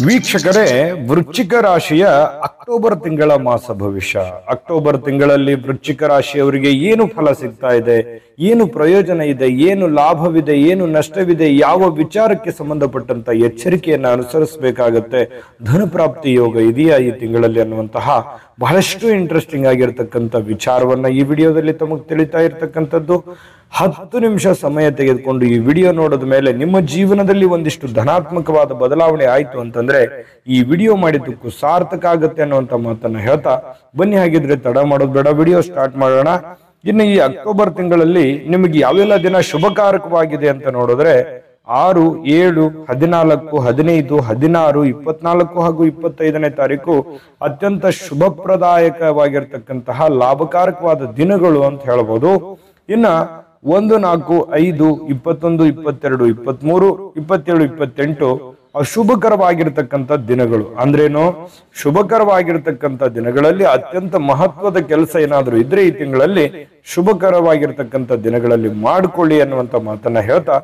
ವೀಕ್ಷಕರೇ, ವೃಶ್ಚಿಕ ರಾಶಿಯ ಅಕ್ಟೋಬರ್ ತಿಂಗಳ ಮಾಸ ಭವಿಷ್ಯ. ಅಕ್ಟೋಬರ್ ತಿಂಗಳಲ್ಲಿ ವೃಶ್ಚಿಕ ರಾಶಿಯವರಿಗೆ ಏನು ಫಲ ಸಿಗ್ತಾ ಇದೆ, ಏನು ಪ್ರಯೋಜನ ಇದೆ, ಏನು ಲಾಭವಿದೆ, ಏನು ನಷ್ಟವಿದೆ, ಯಾವ ವಿಚಾರಕ್ಕೆ ಸಂಬಂಧಪಟ್ಟಂತ ಎಚ್ಚರಿಕೆಯನ್ನು ಅನುಸರಿಸಬೇಕಾಗತ್ತೆ, ಧನಪ್ರಾಪ್ತಿ ಯೋಗ ಇದೆಯಾ ಈ ತಿಂಗಳಲ್ಲಿ ಅನ್ನುವಂತಹ ಬಹಳಷ್ಟು ಇಂಟ್ರೆಸ್ಟಿಂಗ್ ಆಗಿರ್ತಕ್ಕಂಥ ವಿಚಾರವನ್ನ ಈ ವಿಡಿಯೋದಲ್ಲಿ ತಮಗೆ ತಿಳಿತಾ ಇರ್ತಕ್ಕಂಥದ್ದು. 10 ನಿಮಿಷ ಸಮಯ ತೆಗೆದುಕೊಂಡು ಈ ವಿಡಿಯೋ ನೋಡಿದ ಮೇಲೆ ನಿಮ್ಮ ಜೀವನದಲ್ಲಿ ಒಂದಿಷ್ಟು ಧನಾತ್ಮಕವಾದ ಬದಲಾವಣೆ ಆಯ್ತು ಅಂತಂದ್ರೆ ಈ ವಿಡಿಯೋ ಮಾಡಿದ್ದಕ್ಕೂ ಸಾರ್ಥಕ ಆಗುತ್ತೆ ಅನ್ನುವಂತ ಮಾತನ್ನ ಹೇಳ್ತಾ ಬನ್ನಿ. ಹಾಗಿದ್ರೆ ತಡ ಮಾಡೋದು ಬೇಡ, ವಿಡಿಯೋ ಸ್ಟಾರ್ಟ್ ಮಾಡೋಣ. ಇನ್ನು ಈ ಅಕ್ಟೋಬರ್ ತಿಂಗಳಲ್ಲಿ ನಿಮಗೆ ಯಾವೆಲ್ಲ ದಿನ ಶುಭಕಾರಕವಾಗಿದೆ ಅಂತ ನೋಡಿದ್ರೆ 6, 7, 14, 15, 16, 24 ಹಾಗೂ 25ನೇ ತಾರೀಕು ಅತ್ಯಂತ ಶುಭಪ್ರದಾಯಕವಾಗಿರ್ತಕ್ಕಂತಹ ಲಾಭಕಾರಕವಾದ ದಿನಗಳು ಅಂತ ಹೇಳ್ಬೋದು. ಇನ್ನ 1, 4, 5, 21, 22, 23, 27, 28 ಅಶುಭಕರವಾಗಿರ್ತಕ್ಕಂಥ ದಿನಗಳು. ಅಂದ್ರೇನು? ಶುಭಕರವಾಗಿರ್ತಕ್ಕಂಥ ದಿನಗಳಲ್ಲಿ ಅತ್ಯಂತ ಮಹತ್ವದ ಕೆಲಸ ಏನಾದರೂ ಇದ್ರೆ ಈ ತಿಂಗಳಲ್ಲಿ ಶುಭಕರವಾಗಿರ್ತಕ್ಕಂಥ ದಿನಗಳಲ್ಲಿ ಮಾಡ್ಕೊಳ್ಳಿ ಅನ್ನುವಂತ ಮಾತನ್ನ ಹೇಳ್ತಾ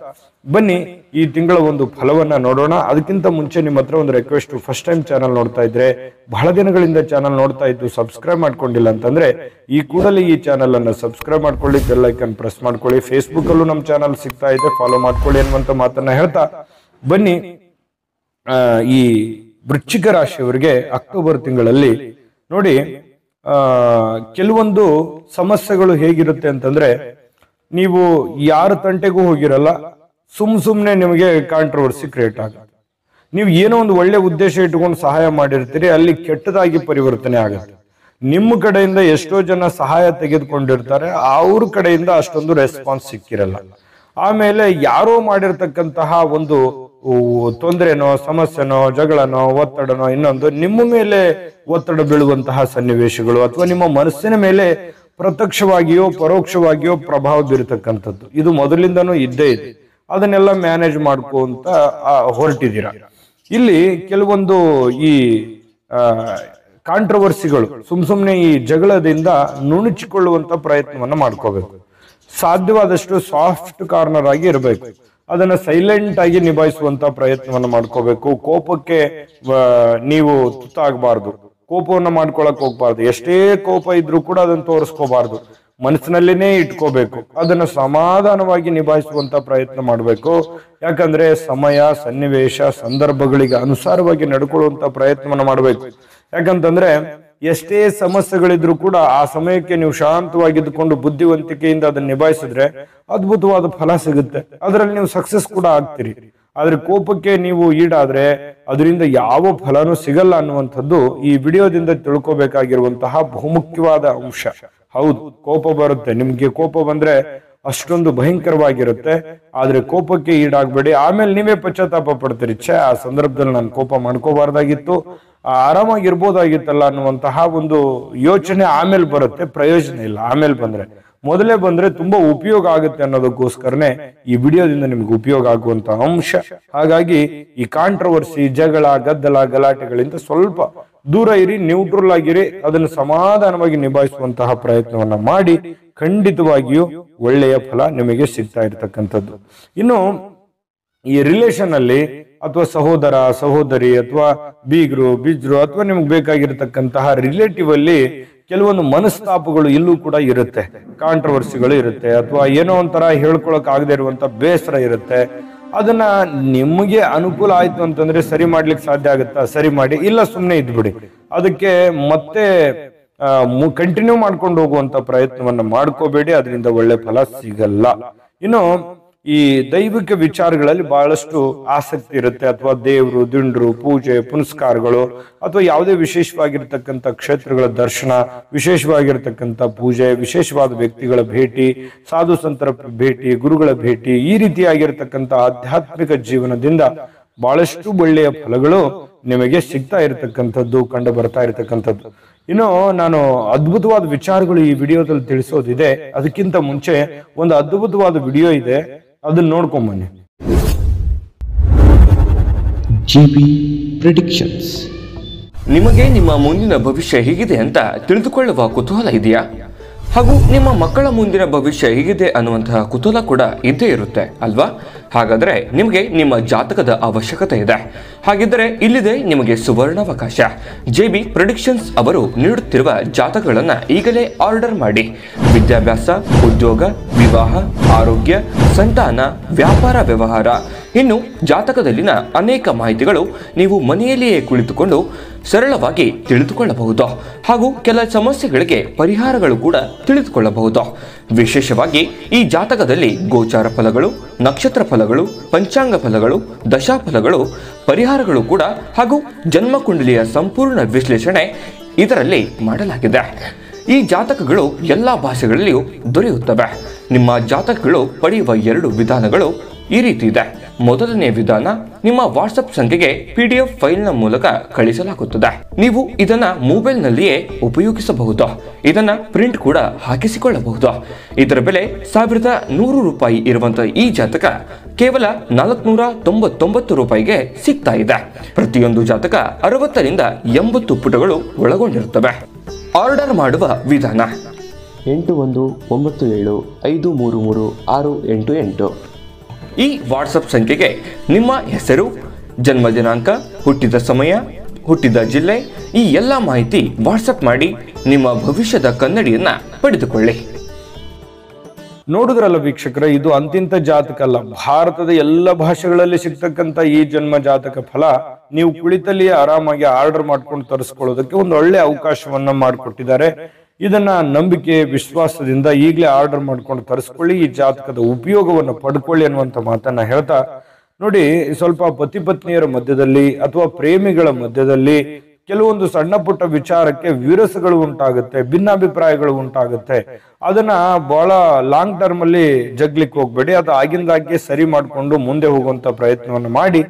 ಬನ್ನಿ ಈ ತಿಂಗಳ ಒಂದು ಫಲವನ್ನ ನೋಡೋಣ. ಅದಕ್ಕಿಂತ ಮುಂಚೆ ನಿಮ್ಮ ಹತ್ರ ಒಂದು ರಿಕ್ವೆಸ್ಟ್, ಫಸ್ಟ್ ಟೈಮ್ ಚಾನಲ್ ನೋಡ್ತಾ ಇದ್ರೆ, ಬಹಳ ದಿನಗಳಿಂದ ಚಾನಲ್ ನೋಡ್ತಾ ಇದ್ದು ಸಬ್ಸ್ಕ್ರೈಬ್ ಮಾಡ್ಕೊಂಡಿಲ್ಲ ಅಂತಂದ್ರೆ ಈ ಕೂಡಲೇ ಈ ಚಾನಲ್ ಅನ್ನ ಸಬ್ಸ್ಕ್ರೈಬ್ ಮಾಡ್ಕೊಳ್ಳಿ, ಬೆಲ್ ಐಕನ್ ಪ್ರೆಸ್ ಮಾಡ್ಕೊಳ್ಳಿ. ಫೇಸ್ಬುಕ್ ಅಲ್ಲೂ ನಮ್ಮ ಚಾನಲ್ ಸಿಗ್ತಾ ಇದೆ, ಫಾಲೋ ಮಾಡ್ಕೊಳ್ಳಿ ಅನ್ನುವಂತ ಮಾತನ್ನ ಹೇಳ್ತಾ ಬನ್ನಿ. ಈ ವೃಶ್ಚಿಕ ರಾಶಿಯವರಿಗೆ ಅಕ್ಟೋಬರ್ ತಿಂಗಳಲ್ಲಿ ನೋಡಿ ಕೆಲವೊಂದು ಸಮಸ್ಯೆಗಳು ಹೇಗಿರುತ್ತೆ ಅಂತಂದ್ರೆ, ನೀವು ಯಾರ ತಂಟೆಗೂ ಹೋಗಿರಲ್ಲ, ಸುಮ್ನೆ ನಿಮಗೆ ಕಾಂಟ್ರವರ್ಸಿ ಕ್ರಿಯೇಟ್ ಆಗುತ್ತೆ. ನೀವು ಏನೋ ಒಂದು ಒಳ್ಳೆ ಉದ್ದೇಶ ಇಟ್ಕೊಂಡು ಸಹಾಯ ಮಾಡಿರ್ತೀರಿ, ಅಲ್ಲಿ ಕೆಟ್ಟದಾಗಿ ಪರಿವರ್ತನೆ ಆಗುತ್ತೆ. ನಿಮ್ಮ ಕಡೆಯಿಂದ ಎಷ್ಟೋ ಜನ ಸಹಾಯ ತೆಗೆದುಕೊಂಡಿರ್ತಾರೆ, ಅವ್ರ ಕಡೆಯಿಂದ ಅಷ್ಟೊಂದು ರೆಸ್ಪಾನ್ಸ್ ಸಿಕ್ಕಿರಲ್ಲ. ಆಮೇಲೆ ಯಾರೋ ಮಾಡಿರ್ತಕ್ಕಂತಹ ಒಂದು ತೊಂದರೆನೋ, ಸಮಸ್ಯೆನೋ, ಜಗಳನೋ, ಒತ್ತಡನೋ, ಇನ್ನೊಂದು ನಿಮ್ಮ ಮೇಲೆ ಒತ್ತಡ ಬೀಳುವಂತಹ ಸನ್ನಿವೇಶಗಳು ಅಥವಾ ನಿಮ್ಮ ಮನಸ್ಸಿನ ಮೇಲೆ ಪ್ರತ್ಯಕ್ಷವಾಗಿಯೋ ಪರೋಕ್ಷವಾಗಿಯೋ ಪ್ರಭಾವ ಬೀರತಕ್ಕಂಥದ್ದು ಇದು ಮೊದಲಿಂದನೂ ಇದ್ದೇ ಇದೆ. ಅದನ್ನೆಲ್ಲ ಮ್ಯಾನೇಜ್ ಮಾಡ್ಕೊಂತ ಹೊರಟಿದ್ದೀರಾ. ಇಲ್ಲಿ ಕೆಲವೊಂದು ಈ ಕಾಂಟ್ರವರ್ಸಿಗಳು ಸುಮ್ನೆ ಈ ಜಗಳದಿಂದ ನುಣುಚಿಕೊಳ್ಳುವಂತ ಪ್ರಯತ್ನವನ್ನ ಮಾಡ್ಕೋಬೇಕು. ಸಾಧ್ಯವಾದಷ್ಟು ಸಾಫ್ಟ್ ಕಾರ್ನರ್ ಆಗಿ ಇರಬೇಕು. ಅದನ್ನ ಸೈಲೆಂಟ್ ಆಗಿ ನಿಭಾಯಿಸುವಂತ ಪ್ರಯತ್ನವನ್ನ ಮಾಡ್ಕೋಬೇಕು. ಕೋಪಕ್ಕೆ ನೀವು ತುತ್ತಾಗಬಾರ್ದು, ಕೋಪವನ್ನ ಮಾಡ್ಕೊಳಕ್ ಹೋಗ್ಬಾರ್ದು. ಎಷ್ಟೇ ಕೋಪ ಇದ್ರೂ ಕೂಡ ಅದನ್ನ ತೋರಿಸ್ಕೋಬಾರ್ದು, ಮನಸ್ಸಿನಲ್ಲೇನೆ ಇಟ್ಕೋಬೇಕು. ಅದನ್ನ ಸಮಾಧಾನವಾಗಿ ನಿಭಾಯಿಸುವಂತ ಪ್ರಯತ್ನ ಮಾಡಬೇಕು. ಯಾಕಂದ್ರೆ ಸಮಯ, ಸನ್ನಿವೇಶ, ಸಂದರ್ಭಗಳಿಗೆ ಅನುಸಾರವಾಗಿ ನಡ್ಕೊಳ್ಳುವಂತ ಪ್ರಯತ್ನವನ್ನ ಮಾಡಬೇಕು. ಯಾಕಂತಂದ್ರೆ ಎಷ್ಟೇ ಸಮಸ್ಯೆಗಳಿದ್ರು ಕೂಡ ಆ ಸಮಯಕ್ಕೆ ನೀವು ಶಾಂತವಾಗಿದ್ದುಕೊಂಡು ಬುದ್ಧಿವಂತಿಕೆಯಿಂದ ಅದನ್ನ ನಿಭಾಯಿಸಿದ್ರೆ ಅದ್ಭುತವಾದ ಫಲ ಸಿಗುತ್ತೆ. ಅದರಲ್ಲಿ ನೀವು ಸಕ್ಸಸ್ ಕೂಡ ಆಗ್ತೀರಿ. ಆದ್ರೆ ಕೋಪಕ್ಕೆ ನೀವು ಈಡಾದ್ರೆ ಅದರಿಂದ ಯಾವ ಫಲನೂ ಸಿಗಲ್ಲ ಅನ್ನುವಂಥದ್ದು ಈ ವಿಡಿಯೋದಿಂದ ತಿಳ್ಕೊಬೇಕಾಗಿರುವಂತಹ ಬಹುಮುಖ್ಯವಾದ ಅಂಶ. ಹೌದು, ಕೋಪ ಬರುತ್ತೆ. ನಿಮ್ಗೆ ಕೋಪ ಬಂದ್ರೆ ಅಷ್ಟೊಂದು ಭಯಂಕರವಾಗಿರುತ್ತೆ. ಆದ್ರೆ ಕೋಪಕ್ಕೆ ಈಡಾಗ್ಬೇಡಿ. ಆಮೇಲೆ ನೀವೇ ಪಶ್ಚಾತ್ತಾಪ ಪಡ್ತೀರಿ, ಆ ಸಂದರ್ಭದಲ್ಲಿ ನಾನು ಕೋಪ ಮಾಡ್ಕೋಬಾರ್ದಾಗಿತ್ತು, ಆರಾಮಾಗಿರ್ಬೋದಾಗಿತ್ತಲ್ಲ ಅನ್ನುವಂತಹ ಒಂದು ಯೋಚನೆ ಆಮೇಲೆ ಬರುತ್ತೆ. ಪ್ರಯೋಜನ ಇಲ್ಲ ಆಮೇಲೆ ಬಂದ್ರೆ. ಮೊದಲೇ ಬಂದ್ರೆ ತುಂಬಾ ಉಪಯೋಗ ಆಗುತ್ತೆ ಅನ್ನೋದಕ್ಕೋಸ್ಕರನೇ ಈ ವಿಡಿಯೋದಿಂದ ನಿಮ್ಗೆ ಉಪಯೋಗ ಆಗುವಂತಹ ಅಂಶ. ಹಾಗಾಗಿ ಈ ಕಾಂಟ್ರವರ್ಸಿ, ಜಗಳ, ಗದ್ದಲ, ಗಲಾಟೆಗಳಿಂದ ಸ್ವಲ್ಪ ದೂರ ಇರಿ, ನ್ಯೂಟ್ರಲ್ ಆಗಿರಿ. ಅದನ್ನು ಸಮಾಧಾನವಾಗಿ ನಿಭಾಯಿಸುವಂತಹ ಪ್ರಯತ್ನವನ್ನ ಮಾಡಿ ಖಂಡಿತವಾಗಿಯೂ ಒಳ್ಳೆಯ ಫಲ ನಿಮಗೆ ಸಿಗ್ತಾ ಇರ್ತಕ್ಕಂಥದ್ದು. ಇನ್ನು ಈ ರಿಲೇಷನ್ ಅಲ್ಲಿ ಅಥವಾ ಸಹೋದರ, ಸಹೋದರಿ ಅಥವಾ ಬೀಗರು, ಬಿಜ್ರು ಅಥವಾ ನಿಮ್ಗೆ ಬೇಕಾಗಿರ್ತಕ್ಕಂತಹ ರಿಲೇಟಿವ್ ಅಲ್ಲಿ ಕೆಲವೊಂದು ಮನಸ್ತಾಪಗಳು ಇಲ್ಲೂ ಕೂಡ ಇರುತ್ತೆ, ಕಾಂಟ್ರವರ್ಸಿಗಳು ಇರುತ್ತೆ, ಅಥವಾ ಏನೋ ಒಂಥರ ಹೇಳ್ಕೊಳಕ್ ಆಗದೆ ಇರುವಂತ ಬೇಸರ ಇರುತ್ತೆ. ಅದನ್ನ ನಿಮಗೆ ಅನುಕೂಲ ಆಯ್ತು ಅಂತಂದ್ರೆ ಸರಿ ಮಾಡ್ಲಿಕ್ಕೆ ಸಾಧ್ಯ ಆಗುತ್ತಾ? ಸರಿ ಮಾಡಿ, ಇಲ್ಲ ಸುಮ್ನೆ ಇದ್ಬಿಡಿ. ಅದಕ್ಕೆ ಮತ್ತೆ ಕಂಟಿನ್ಯೂ ಮಾಡ್ಕೊಂಡು ಹೋಗುವಂತ ಪ್ರಯತ್ನವನ್ನ ಮಾಡ್ಕೋಬೇಡಿ, ಅದರಿಂದ ಒಳ್ಳೆ ಫಲ ಸಿಗಲ್ಲ. ಇನ್ನು ಈ ದೈವಿಕ ವಿಚಾರಗಳಲ್ಲಿ ಬಹಳಷ್ಟು ಆಸಕ್ತಿ ಇರುತ್ತೆ, ಅಥವಾ ದೇವರು, ದಿಂಡ್ರು, ಪೂಜೆ ಪುನಸ್ಕಾರಗಳು, ಅಥವಾ ಯಾವುದೇ ವಿಶೇಷವಾಗಿರ್ತಕ್ಕಂಥ ಕ್ಷೇತ್ರಗಳ ದರ್ಶನ, ವಿಶೇಷವಾಗಿರ್ತಕ್ಕಂಥ ಪೂಜೆ, ವಿಶೇಷವಾದ ವ್ಯಕ್ತಿಗಳ ಭೇಟಿ, ಸಾಧು ಸಂತರ ಭೇಟಿ, ಗುರುಗಳ ಭೇಟಿ, ಈ ರೀತಿಯಾಗಿರ್ತಕ್ಕಂಥ ಆಧ್ಯಾತ್ಮಿಕ ಜೀವನದಿಂದ ಬಹಳಷ್ಟು ಒಳ್ಳೆಯ ಫಲಗಳು ನಿಮಗೆ ಸಿಗ್ತಾ ಇರತಕ್ಕಂಥದ್ದು, ಕಂಡು ಬರ್ತಾ ಇರತಕ್ಕಂಥದ್ದು. ಇನ್ನು ನಾನು ಅದ್ಭುತವಾದ ವಿಚಾರಗಳು ಈ ವಿಡಿಯೋದಲ್ಲಿ ತಿಳಿಸೋದಿದೆ. ಅದಕ್ಕಿಂತ ಮುಂಚೆ ಒಂದು ಅದ್ಭುತವಾದ ವಿಡಿಯೋ ಇದೆ, ಅದನ್ನ ನೋಡ್ಕೊಂಡ್ ಬನ್ನಿ. GB predictions. ನಿಮಗೆ ನಿಮ್ಮ ಮುಂದಿನ ಭವಿಷ್ಯ ಹೇಗಿದೆ ಅಂತ ತಿಳಿದುಕೊಳ್ಳುವ ಕುತೂಹಲ ಇದೆಯಾ? ಹಾಗೂ ನಿಮ್ಮ ಮಕ್ಕಳ ಮುಂದಿನ ಭವಿಷ್ಯ ಹೇಗಿದೆ ಅನ್ನುವಂತಹ ಕುತೂಹಲ ಕೂಡ ಇದ್ದೇ ಇರುತ್ತೆ ಅಲ್ವಾ? ಹಾಗಾದ್ರೆ ನಿಮಗೆ ನಿಮ್ಮ ಜಾತಕದ ಅವಶ್ಯಕತೆ ಇದೆ. ಹಾಗಿದ್ದರೆ ಇಲ್ಲಿದೆ ನಿಮಗೆ ಸುವರ್ಣಾವಕಾಶ. JB ಪ್ರೆಡಿಕ್ಷನ್ಸ್ ಅವರು ನೀಡುತ್ತಿರುವ ಜಾತಕಗಳನ್ನ ಈಗಲೇ ಆರ್ಡರ್ ಮಾಡಿ. ವಿದ್ಯಾಭ್ಯಾಸ, ಉದ್ಯೋಗ, ವಿವಾಹ, ಆರೋಗ್ಯ, ಸಂತಾನ, ವ್ಯಾಪಾರ ವ್ಯವಹಾರ, ಇನ್ನು ಜಾತಕದಲ್ಲಿನ ಅನೇಕ ಮಾಹಿತಿಗಳು ನೀವು ಮನೆಯಲ್ಲಿಯೇ ಕುಳಿತುಕೊಂಡು ಸರಳವಾಗಿ ತಿಳಿದುಕೊಳ್ಳಬಹುದು. ಹಾಗೂ ಕೆಲ ಸಮಸ್ಯೆಗಳಿಗೆ ಪರಿಹಾರಗಳು ಕೂಡ ತಿಳಿದುಕೊಳ್ಳಬಹುದು. ವಿಶೇಷವಾಗಿ ಈ ಜಾತಕದಲ್ಲಿ ಗೋಚಾರ ಫಲಗಳು, ನಕ್ಷತ್ರ ಫಲಗಳು, ಪಂಚಾಂಗ ಫಲಗಳು, ದಶಾಫಲಗಳು, ಪರಿಹಾರಗಳು ಕೂಡ ಹಾಗೂ ಜನ್ಮಕುಂಡಲಿಯ ಸಂಪೂರ್ಣ ವಿಶ್ಲೇಷಣೆ ಇದರಲ್ಲಿ ಮಾಡಲಾಗಿದೆ. ಈ ಜಾತಕಗಳು ಎಲ್ಲ ಭಾಷೆಗಳಲ್ಲಿಯೂ ದೊರೆಯುತ್ತವೆ. ನಿಮ್ಮ ಜಾತಕಗಳು ಪಡೆಯುವ 2 ವಿಧಾನಗಳು ಈ ರೀತಿ ಇದೆ. ಮೊದಲನೇ ವಿಧಾನ, ನಿಮ್ಮ ವಾಟ್ಸಪ್ ಸಂಖ್ಯೆಗೆ PDF ಫೈಲ್ನ ಮೂಲಕ ಕಳಿಸಲಾಗುತ್ತದೆ. ನೀವು ಇದನ್ನ ಮೊಬೈಲ್ನಲ್ಲಿಯೇ ಉಪಯೋಗಿಸಬಹುದು. ಇದನ್ನ ಪ್ರಿಂಟ್ ಕೂಡ ಹಾಕಿಸಿಕೊಳ್ಳಬಹುದು. ಇದರ ಬೆಲೆ 1100 ರೂಪಾಯಿ ಇರುವಂತಹ ಈ ಜಾತಕ ಕೇವಲ 499 ರೂಪಾಯಿಗೆ ಸಿಗ್ತಾ ಇದೆ. ಪ್ರತಿಯೊಂದು ಜಾತಕ 60 ರಿಂದ 80 ಪುಟಗಳು ಒಳಗೊಂಡಿರುತ್ತವೆ. ಆರ್ಡರ್ ಮಾಡುವ ವಿಧಾನ 8197533688. ಈ ವಾಟ್ಸಪ್ ಸಂಖ್ಯೆಗೆ ನಿಮ್ಮ ಹೆಸರು, ಜನ್ಮ ದಿನಾಂಕ, ಹುಟ್ಟಿದ ಸಮಯ, ಹುಟ್ಟಿದ ಜಿಲ್ಲೆ, ಈ ಎಲ್ಲ ಮಾಹಿತಿ ವಾಟ್ಸಪ್ ಮಾಡಿ ನಿಮ್ಮ ಭವಿಷ್ಯದ ಕನ್ನಡಿಯನ್ನ ಪಡೆದುಕೊಳ್ಳಿ. ನೋಡಿದ್ರಲ್ಲ ವೀಕ್ಷಕರೇ, ಇದು ಅಂತಿಂತ ಜಾತಕ ಅಲ್ಲ. ಭಾರತದ ಎಲ್ಲ ಭಾಷೆಗಳಲ್ಲಿ ಸಿಗ್ತಕ್ಕಂತ ಈ ಜನ್ಮ ಜಾತಕ ಫಲ ನೀವು ಕುಳಿತಲ್ಲಿಯೇ ಆರಾಮಾಗಿ ಆರ್ಡರ್ ಮಾಡ್ಕೊಂಡು ತರಿಸ್ಕೊಳ್ಳೋದಕ್ಕೆ ಒಂದು ಒಳ್ಳೆ ಅವಕಾಶವನ್ನ ಮಾಡಿಕೊಟ್ಟಿದ್ದಾರೆ. ಇದನ್ನ ನಂಬಿಕೆ, ವಿಶ್ವಾಸದಿಂದ ಈಗಲೇ ಆರ್ಡರ್ ಮಾಡ್ಕೊಂಡು ತರಿಸ್ಕೊಳ್ಳಿ, ಈ ಜಾತಕದ ಉಪಯೋಗವನ್ನು ಪಡ್ಕೊಳ್ಳಿ ಅನ್ನುವಂತ ಮಾತನ್ನ ಹೇಳ್ತಾ, ನೋಡಿ, ಸ್ವಲ್ಪ ಪತಿ ಪತ್ನಿಯರ ಮಧ್ಯದಲ್ಲಿ ಅಥವಾ ಪ್ರೇಮಿಗಳ ಮಧ್ಯದಲ್ಲಿ ಕೆಲವೊಂದು ಸಣ್ಣ ಪುಟ್ಟ ವಿಚಾರಕ್ಕೆ ವಿರಸಗಳು ಉಂಟಾಗುತ್ತೆ, ಭಿನ್ನಾಭಿಪ್ರಾಯಗಳು ಉಂಟಾಗುತ್ತೆ. ಅದನ್ನ ಬಹಳ ಲಾಂಗ್ ಟರ್ಮ್ ಅಲ್ಲಿ ಜಗ್ಲಿಕ್ಕೆ ಹೋಗ್ಬೇಡಿ. ಅದು ಆಗಿಂದಾಗೆ ಸರಿ ಮಾಡ್ಕೊಂಡು ಮುಂದೆ ಹೋಗುವಂತ ಪ್ರಯತ್ನವನ್ನು ಮಾಡಿ.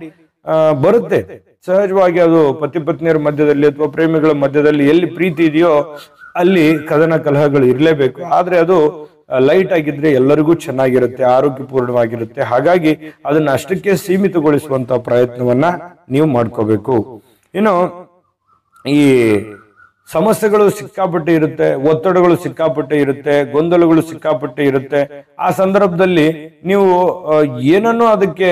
ಬರುತ್ತೆ ಸಹಜವಾಗಿ, ಅದು ಪತಿ ಪತ್ನಿಯರ ಮಧ್ಯದಲ್ಲಿ ಅಥವಾ ಪ್ರೇಮಿಗಳ ಮಧ್ಯದಲ್ಲಿ ಎಲ್ಲಿ ಪ್ರೀತಿ ಇದೆಯೋ ಅಲ್ಲಿ ಕದನ ಕಲಹಗಳು ಇರಲೇಬೇಕು. ಆದ್ರೆ ಅದು ಲೈಟ್ ಆಗಿದ್ರೆ ಎಲ್ಲರಿಗೂ ಚೆನ್ನಾಗಿರುತ್ತೆ, ಆರೋಗ್ಯಪೂರ್ಣವಾಗಿರುತ್ತೆ. ಹಾಗಾಗಿ ಅದನ್ನ ಅಷ್ಟಕ್ಕೆ ಸೀಮಿತಗೊಳಿಸುವಂತ ಪ್ರಯತ್ನವನ್ನ ನೀವು ಮಾಡ್ಕೋಬೇಕು. ಇನ್ನು ಈ ಸಮಸ್ಯೆಗಳು ಸಿಕ್ಕಾಪಟ್ಟೆ ಇರುತ್ತೆ, ಒತ್ತಡಗಳು ಸಿಕ್ಕಾಪಟ್ಟೆ ಇರುತ್ತೆ, ಗೊಂದಲಗಳು ಸಿಕ್ಕಾಪಟ್ಟೆ ಇರುತ್ತೆ. ಆ ಸಂದರ್ಭದಲ್ಲಿ ನೀವು ಏನನ್ನೂ ಅದಕ್ಕೆ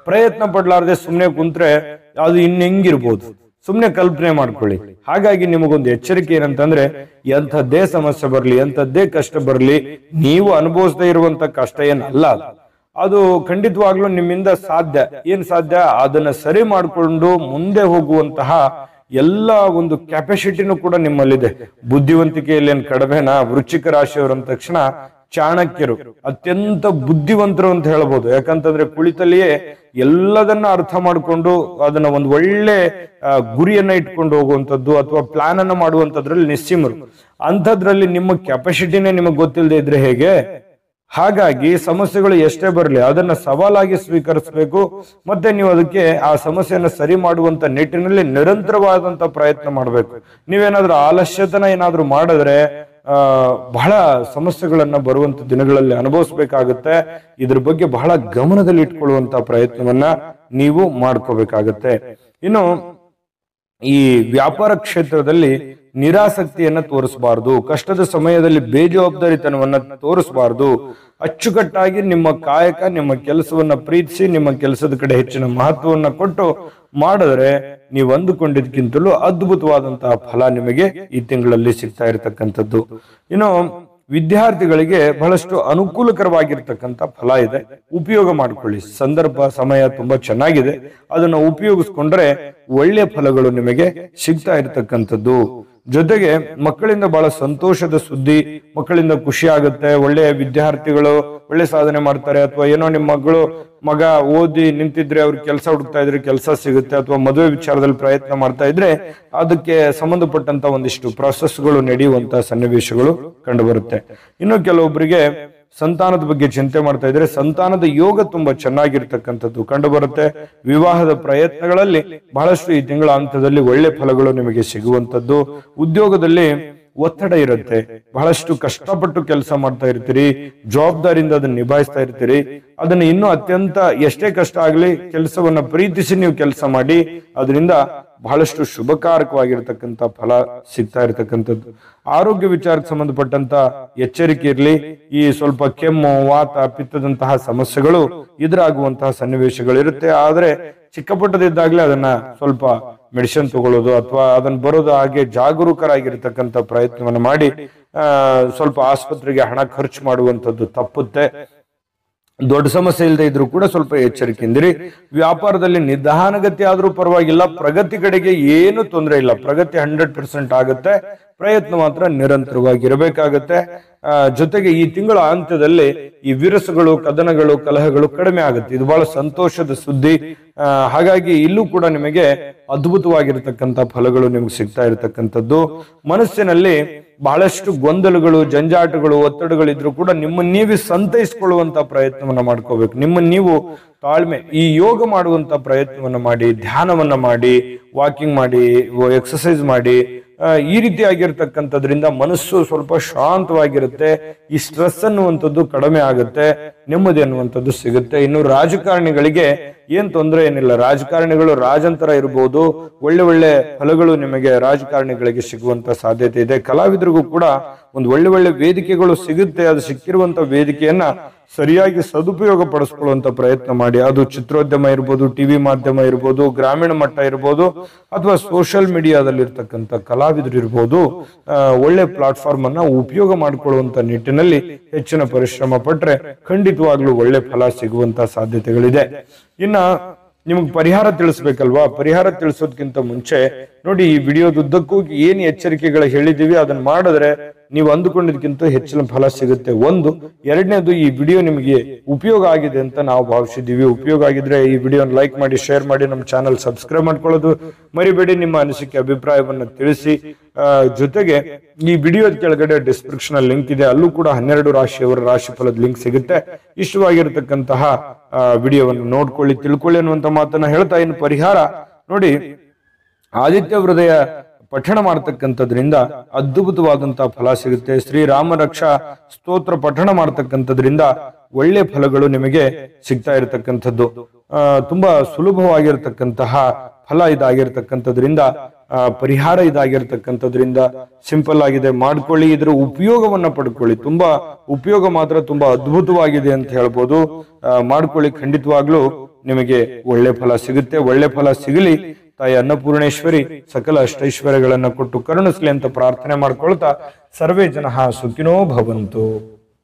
ಪ್ರಯತ್ನ ಪಡ್ಲಾರ್ದೆ ಸುಮ್ನೆ ಕುಂತ್ರೆ ಅದು ಹೆಂಗಿರ್ಬೋದು, ಸುಮ್ನೆ ಕಲ್ಪನೆ ಮಾಡ್ಕೊಳ್ಳಿ. ಹಾಗಾಗಿ ನಿಮಗೊಂದು ಎಚ್ಚರಿಕೆ ಏನಂತಂದ್ರೆ, ಎಂಥದ್ದೇ ಸಮಸ್ಯೆ ಬರ್ಲಿ, ಎಂಥದ್ದೇ ಕಷ್ಟ ಬರ್ಲಿ, ನೀವು ಅನುಭವಿಸದೇ ಇರುವಂತ ಕಷ್ಟ ಏನಲ್ಲ. ಅದು ಖಂಡಿತವಾಗ್ಲೂ ನಿಮ್ಮಿಂದ ಸಾಧ್ಯ. ಏನ್ ಸಾಧ್ಯ? ಅದನ್ನ ಸರಿ ಮಾಡಿಕೊಂಡು ಮುಂದೆ ಹೋಗುವಂತಹ ಎಲ್ಲ ಒಂದು ಕೆಪಾಸಿಟಿನೂ ಕೂಡ ನಿಮ್ಮಲ್ಲಿದೆ. ಬುದ್ಧಿವಂತಿಕೆಯಲ್ಲಿ ಏನ್ ಕಡಿಮೆನಾ? ವೃಶ್ಚಿಕ ರಾಶಿಯವರು ಅಂದ ತಕ್ಷಣ ಚಾಣಕ್ಯರು, ಅತ್ಯಂತ ಬುದ್ಧಿವಂತರು ಅಂತ ಹೇಳ್ಬೋದು. ಯಾಕಂತಂದ್ರೆ ಕುಳಿತಲ್ಲಿಯೇ ಎಲ್ಲದನ್ನ ಅರ್ಥ ಮಾಡಿಕೊಂಡು ಅದನ್ನ ಒಂದು ಒಳ್ಳೆ ಗುರಿಯನ್ನ ಇಟ್ಕೊಂಡು ಹೋಗುವಂಥದ್ದು ಅಥವಾ ಪ್ಲಾನ್ ಅನ್ನ ಮಾಡುವಂತದ್ರಲ್ಲಿ ನಿಸ್ಸೀಮರು. ಅಂಥದ್ರಲ್ಲಿ ನಿಮ್ಮ ಕೆಪಾಸಿಟಿನೇ ನಿಮಗೆ ಗೊತ್ತಿಲ್ಲದೆ ಇದ್ರೆ ಹೇಗೆ? ಹಾಗಾಗಿ ಸಮಸ್ಯೆಗಳು ಎಷ್ಟೇ ಬರಲಿ ಅದನ್ನ ಸವಾಲಾಗಿ ಸ್ವೀಕರಿಸಬೇಕು. ಮತ್ತೆ ನೀವು ಅದಕ್ಕೆ ಆ ಸಮಸ್ಯೆಯನ್ನ ಸರಿ ಮಾಡುವಂತ ನಿಟ್ಟಿನಲ್ಲಿ ನಿರಂತರವಾದಂತ ಪ್ರಯತ್ನ ಮಾಡಬೇಕು. ನೀವೇನಾದ್ರೂ ಆಲಸ್ಯತನ ಏನಾದ್ರೂ ಮಾಡಿದ್ರೆ ಬಹಳ ಸಮಸ್ಯೆಗಳನ್ನ ಬರುವಂತ ದಿನಗಳಲ್ಲಿ ಅನುಭವಿಸ್ಬೇಕಾಗತ್ತೆ. ಇದ್ರ ಬಗ್ಗೆ ಬಹಳ ಗಮನದಲ್ಲಿ ಇಟ್ಕೊಳ್ಳುವಂತ ಪ್ರಯತ್ನವನ್ನ ನೀವು ಮಾಡ್ಕೋಬೇಕಾಗತ್ತೆ. ಇನ್ನು ಈ ವ್ಯಾಪಾರ ಕ್ಷೇತ್ರದಲ್ಲಿ ನಿರಾಸಕ್ತಿಯನ್ನ ತೋರಿಸಬಾರದು. ಕಷ್ಟದ ಸಮಯದಲ್ಲಿ ಬೇಜವಾಬ್ದಾರಿತನವನ್ನ ತೋರಿಸಬಾರದು. ಅಚ್ಚುಕಟ್ಟಾಗಿ ನಿಮ್ಮ ಕಾಯಕ, ನಿಮ್ಮ ಕೆಲಸವನ್ನ ಪ್ರೀತಿಸಿ ನಿಮ್ಮ ಕೆಲಸದ ಕಡೆ ಹೆಚ್ಚಿನ ಮಹತ್ವವನ್ನ ಕೊಟ್ಟು ಮಾಡಿದ್ರೆ ನೀವು ಅಂದುಕೊಂಡಿದ್ದಕ್ಕಿಂತಲೂ ಅದ್ಭುತವಾದಂತಹ ಫಲ ನಿಮಗೆ ಈ ತಿಂಗಳಲ್ಲಿ ಸಿಗ್ತಾ ಇರತಕ್ಕಂಥದ್ದು. ಇನ್ನು ವಿದ್ಯಾರ್ಥಿಗಳಿಗೆ ಬಹಳಷ್ಟು ಅನುಕೂಲಕರವಾಗಿರ್ತಕ್ಕಂಥ ಫಲ ಇದೆ. ಉಪಯೋಗ ಮಾಡಿಕೊಳ್ಳಿ. ಸಂದರ್ಭ ಸಮಯ ತುಂಬಾ ಚೆನ್ನಾಗಿದೆ. ಅದನ್ನ ಉಪಯೋಗಿಸ್ಕೊಂಡ್ರೆ ಒಳ್ಳೆಯ ಫಲಗಳು ನಿಮಗೆ ಸಿಗ್ತಾ ಇರತಕ್ಕಂಥದ್ದು. ಜೊತೆಗೆ ಮಕ್ಕಳಿಂದ ಬಹಳ ಸಂತೋಷದ ಸುದ್ದಿ, ಮಕ್ಕಳಿಂದ ಖುಷಿ ಆಗುತ್ತೆ. ಒಳ್ಳೆಯ ವಿದ್ಯಾರ್ಥಿಗಳು ಒಳ್ಳೆ ಸಾಧನೆ ಮಾಡ್ತಾರೆ, ಅಥವಾ ಏನೋ ನಿಮ್ಮ ಮಗ ಓದಿ ನಿಂತಿದ್ರೆ ಅವ್ರಿಗೆ ಕೆಲಸ ಹುಡುಕ್ತಾ ಇದ್ರೆ ಕೆಲಸ ಸಿಗುತ್ತೆ, ಅಥವಾ ಮದುವೆ ವಿಚಾರದಲ್ಲಿ ಪ್ರಯತ್ನ ಮಾಡ್ತಾ ಇದ್ರೆ ಅದಕ್ಕೆ ಸಂಬಂಧಪಟ್ಟಂತ ಒಂದಿಷ್ಟು ಪ್ರಾಸೆಸ್ಗಳು ನಡೆಯುವಂತ ಸನ್ನಿವೇಶಗಳು ಕಂಡು ಬರುತ್ತೆ. ಇನ್ನು ಕೆಲವೊಬ್ಬರಿಗೆ ಸಂತಾನದ ಬಗ್ಗೆ ಚಿಂತೆ ಮಾಡ್ತಾ ಇದ್ರೆ ಸಂತಾನದ ಯೋಗ ತುಂಬಾ ಚೆನ್ನಾಗಿರ್ತಕ್ಕಂಥದ್ದು ಕಂಡು ಬರುತ್ತೆ. ವಿವಾಹದ ಪ್ರಯತ್ನಗಳಲ್ಲಿ ಬಹಳಷ್ಟು ಈ ತಿಂಗಳ ಹಂತದಲ್ಲಿ ಒಳ್ಳೆ ಫಲಗಳು ನಿಮಗೆ ಸಿಗುವಂತದ್ದು. ಉದ್ಯೋಗದಲ್ಲಿ ಒತ್ತಡ ಇರುತ್ತೆ, ಬಹಳಷ್ಟು ಕಷ್ಟಪಟ್ಟು ಕೆಲಸ ಮಾಡ್ತಾ ಇರ್ತೀರಿ, ಜವಾಬ್ದಾರಿಯಿಂದ ಅದನ್ನ ನಿಭಾಯಿಸ್ತಾ ಇರ್ತೀರಿ. ಅದನ್ನ ಇನ್ನೂ ಅತ್ಯಂತ ಎಷ್ಟೇ ಕಷ್ಟ ಆಗ್ಲಿ ಕೆಲಸವನ್ನ ಪ್ರೀತಿಸಿ ನೀವು ಕೆಲಸ ಮಾಡಿ, ಅದರಿಂದ ಬಹಳಷ್ಟು ಶುಭಕಾರಕವಾಗಿರ್ತಕ್ಕಂಥ ಫಲ ಸಿಗ್ತಾ ಇರತಕ್ಕಂಥದ್ದು. ಆರೋಗ್ಯ ವಿಚಾರಕ್ಕೆ ಸಂಬಂಧಪಟ್ಟಂತ ಎಚ್ಚರಿಕೆ ಇರಲಿ. ಈ ಸ್ವಲ್ಪ ಕೆಮ್ಮು, ವಾತ, ಪಿತ್ತದಂತಹ ಸಮಸ್ಯೆಗಳು ಎದುರಾಗುವಂತಹ ಸನ್ನಿವೇಶಗಳು ಇರುತ್ತೆ. ಆದ್ರೆ ಚಿಕ್ಕ ಪುಟ್ಟದಿದ್ದಾಗ್ಲೇ ಅದನ್ನ ಸ್ವಲ್ಪ ಮೆಡಿಸಿನ್ ತಗೊಳ್ಳೋದು ಅಥವಾ ಅದನ್ನ ಬರೋದು ಹಾಗೆ ಜಾಗರೂಕರಾಗಿರ್ತಕ್ಕಂಥ ಪ್ರಯತ್ನವನ್ನು ಮಾಡಿ ಸ್ವಲ್ಪ ಆಸ್ಪತ್ರೆಗೆ ಹಣ ಖರ್ಚು ಮಾಡುವಂತದ್ದು ತಪ್ಪುತ್ತೆ. ದೊಡ್ಡ ಸಮಸ್ಯೆ ಇಲ್ಲದೆ ಇದ್ರೂ ಕೂಡ ಸ್ವಲ್ಪ ಎಚ್ಚರಿಕೆಯಿಂದಿರಿ. ವ್ಯಾಪಾರದಲ್ಲಿ ನಿಧಾನಗತಿ ಆದ್ರೂ ಪರವಾಗಿಲ್ಲ, ಪ್ರಗತಿ ಕಡೆಗೆ ಏನು ತೊಂದರೆ ಇಲ್ಲ. ಪ್ರಗತಿ 100% ಆಗುತ್ತೆ, ಪ್ರಯತ್ನ ಮಾತ್ರ ನಿರಂತರವಾಗಿರಬೇಕಾಗತ್ತೆ. ಜೊತೆಗೆ ಈ ತಿಂಗಳ ಅಂತ್ಯದಲ್ಲಿ ಈ ವಿರಸಗಳು, ಕದನಗಳು, ಕಲಹಗಳು ಕಡಿಮೆ ಆಗುತ್ತೆ. ಇದು ಬಹಳ ಸಂತೋಷದ ಸುದ್ದಿ. ಹಾಗಾಗಿ ಇಲ್ಲೂ ಕೂಡ ನಿಮಗೆ ಅದ್ಭುತವಾಗಿರ್ತಕ್ಕಂಥ ಫಲಗಳು ನಿಮ್ಗೆ ಸಿಗ್ತಾ ಇರತಕ್ಕಂಥದ್ದು. ಮನಸ್ಸಿನಲ್ಲಿ ಬಹಳಷ್ಟು ಗೊಂದಲಗಳು, ಜಂಜಾಟಗಳು, ಒತ್ತಡಗಳಿದ್ರು ಕೂಡ ನಿಮ್ಮನ್ನ ನೀವೇ ಸಂತೈಸ್ಕೊಳ್ಳುವಂತ ಪ್ರಯತ್ನವನ್ನ ಮಾಡ್ಕೋಬೇಕು. ನಿಮ್ಮನ್ನ ನೀವು ತಾಳ್ಮೆ, ಈ ಯೋಗ ಮಾಡುವಂತ ಪ್ರಯತ್ನವನ್ನ ಮಾಡಿ, ಧ್ಯಾನವನ್ನ ಮಾಡಿ, ವಾಕಿಂಗ್ ಮಾಡಿ, ಎಕ್ಸರ್ಸೈಸ್ ಮಾಡಿ, ಈ ರೀತಿಯಾಗಿರ್ತಕ್ಕಂಥದ್ರಿಂದ ಮನಸ್ಸು ಸ್ವಲ್ಪ ಶಾಂತವಾಗಿರುತ್ತೆ. ಈ ಸ್ಟ್ರೆಸ್ ಅನ್ನುವಂಥದ್ದು ಕಡಿಮೆ ಆಗುತ್ತೆ, ನೆಮ್ಮದಿ ಅನ್ನುವಂಥದ್ದು ಸಿಗುತ್ತೆ. ಇನ್ನು ರಾಜಕಾರಣಿಗಳಿಗೆ ಏನ್ ತೊಂದರೆ ಏನಿಲ್ಲ. ರಾಜಕಾರಣಿಗಳು ರಾಜಂತರ ಇರಬಹುದು, ಒಳ್ಳೆ ಒಳ್ಳೆ ಫಲಗಳು ನಿಮಗೆ ರಾಜಕಾರಣಿಗಳಿಗೆ ಸಿಗುವಂತ ಸಾಧ್ಯತೆ ಇದೆ. ಕಲಾವಿದರಿಗೂ ಕೂಡ ಒಂದು ಒಳ್ಳೆ ಒಳ್ಳೆ ವೇದಿಕೆಗಳು ಸಿಗುತ್ತೆ. ಅದು ಸಿಕ್ಕಿರುವಂತ ವೇದಿಕೆಯನ್ನ ಸರಿಯಾಗಿ ಸದುಪಯೋಗ ಪಡಿಸ್ಕೊಳ್ಳುವಂತ ಪ್ರಯತ್ನ ಮಾಡಿ. ಅದು ಚಿತ್ರೋದ್ಯಮ ಇರ್ಬೋದು, ಟಿವಿ ಮಾಧ್ಯಮ ಇರ್ಬೋದು, ಗ್ರಾಮೀಣ ಮಟ್ಟ ಇರ್ಬೋದು, ಅಥವಾ ಸೋಷಿಯಲ್ ಮೀಡಿಯಾದಲ್ಲಿ ಇರ್ತಕ್ಕಂಥ ಕಲಾವಿದರು ಇರ್ಬೋದು. ಒಳ್ಳೆ ಪ್ಲಾಟ್ಫಾರ್ಮ್ ಅನ್ನ ಉಪಯೋಗ ಮಾಡಿಕೊಳ್ಳುವಂತ ನಿಟ್ಟಿನಲ್ಲಿ ಹೆಚ್ಚಿನ ಪರಿಶ್ರಮ ಪಟ್ರೆ ಖಂಡಿತವಾಗ್ಲೂ ಒಳ್ಳೆ ಫಲ ಸಿಗುವಂತ ಸಾಧ್ಯತೆಗಳಿದೆ. ಇನ್ನ ನಿಮ್ಗೆ ಪರಿಹಾರ ತಿಳಿಸ್ಬೇಕಲ್ವಾ? ಪರಿಹಾರ ತಿಳಿಸೋದಕ್ಕಿಂತ ಮುಂಚೆ ನೋಡಿ, ಈ ವಿಡಿಯೋದುದ್ದಕ್ಕೂ ಏನ್ ಎಚ್ಚರಿಕೆಗಳು ಹೇಳಿದೀವಿ ಅದನ್ನ ಮಾಡಿದ್ರೆ ನೀವು ಅಂದುಕೊಂಡಿದ್ಕಿಂತ ಹೆಚ್ಚಿನ ಫಲ ಸಿಗುತ್ತೆ. ಒಂದು. ಎರಡನೇದು, ಈ ವಿಡಿಯೋ ನಿಮಗೆ ಉಪಯೋಗ ಆಗಿದೆ ಅಂತ ನಾವು ಭಾವಿಸಿದೀವಿ. ಉಪಯೋಗ ಆಗಿದ್ರೆ ಈ ವಿಡಿಯೋನ ಲೈಕ್ ಮಾಡಿ, ಶೇರ್ ಮಾಡಿ, ನಮ್ಮ ಚಾನಲ್ ಸಬ್ಸ್ಕ್ರೈಬ್ ಮಾಡ್ಕೊಳ್ಳೋದು ಮರಿಬೇಡಿ. ನಿಮ್ಮ ಅನಿಸಿಕೆ, ಅಭಿಪ್ರಾಯವನ್ನ ತಿಳಿಸಿ. ಜೊತೆಗೆ ಈ ವಿಡಿಯೋದ ಕೆಳಗಡೆ ಡಿಸ್ಕ್ರಿಪ್ಷನ್ ಲಿಂಕ್ ಇದೆ, ಅಲ್ಲೂ ಕೂಡ 12 ರಾಶಿಯವರ ರಾಶಿ ಫಲದ ಲಿಂಕ್ ಸಿಗುತ್ತೆ. ಇಷ್ಟವಾಗಿರತಕ್ಕಂತಹ ವಿಡಿಯೋವನ್ನು ನೋಡ್ಕೊಳ್ಳಿ, ತಿಳ್ಕೊಳ್ಳಿ ಅನ್ನುವಂತ ಮಾತನ್ನ ಹೇಳ್ತಾ, ಇನ್ನು ಪರಿಹಾರ ನೋಡಿ, ಆದಿತ್ಯ ಹೃದಯ ಪಠಣ ಮಾಡ್ತಕ್ಕಂಥದ್ರಿಂದ ಅದ್ಭುತವಾದಂತಹ ಫಲ ಸಿಗುತ್ತೆ. ಶ್ರೀರಾಮ ರಕ್ಷಾ ಸ್ತೋತ್ರ ಪಠಣ ಮಾಡ್ತಕ್ಕಂಥದ್ರಿಂದ ಒಳ್ಳೆ ಫಲಗಳು ನಿಮಗೆ ಸಿಗ್ತಾ ಇರತಕ್ಕಂಥದ್ದು. ತುಂಬಾ ಸುಲಭವಾಗಿರ್ತಕ್ಕಂತಹ ಫಲ ಇದಾಗಿರ್ತಕ್ಕಂಥದ್ರಿಂದ, ಪರಿಹಾರ ಇದಾಗಿರ್ತಕ್ಕಂಥದ್ರಿಂದ ಸಿಂಪಲ್ ಆಗಿದೆ, ಮಾಡ್ಕೊಳ್ಳಿ. ಇದರ ಉಪಯೋಗವನ್ನ ಪಡ್ಕೊಳ್ಳಿ. ತುಂಬಾ ಉಪಯೋಗ ಮಾತ್ರ ತುಂಬಾ ಅದ್ಭುತವಾಗಿದೆ ಅಂತ ಹೇಳ್ಬೋದು. ಮಾಡ್ಕೊಳ್ಳಿ, ಖಂಡಿತವಾಗ್ಲೂ ನಿಮಗೆ ಒಳ್ಳೆ ಫಲ ಸಿಗುತ್ತೆ. ಒಳ್ಳೆ ಫಲ ಸಿಗಲಿ. ತಾಯಿ ಅನ್ನಪೂರ್ಣೇಶ್ವರಿ ಸಕಲ ಅಷ್ಟೈಶ್ವರ್ಯಗಳನ್ನ ಕೊಟ್ಟು ಕರುಣಿಸ್ಲಿ ಅಂತ ಪ್ರಾರ್ಥನೆ ಮಾಡ್ಕೊಳ್ತಾ, ಸರ್ವೇ ಜನಃ ಸುಖಿನೋ ಭವಂತು.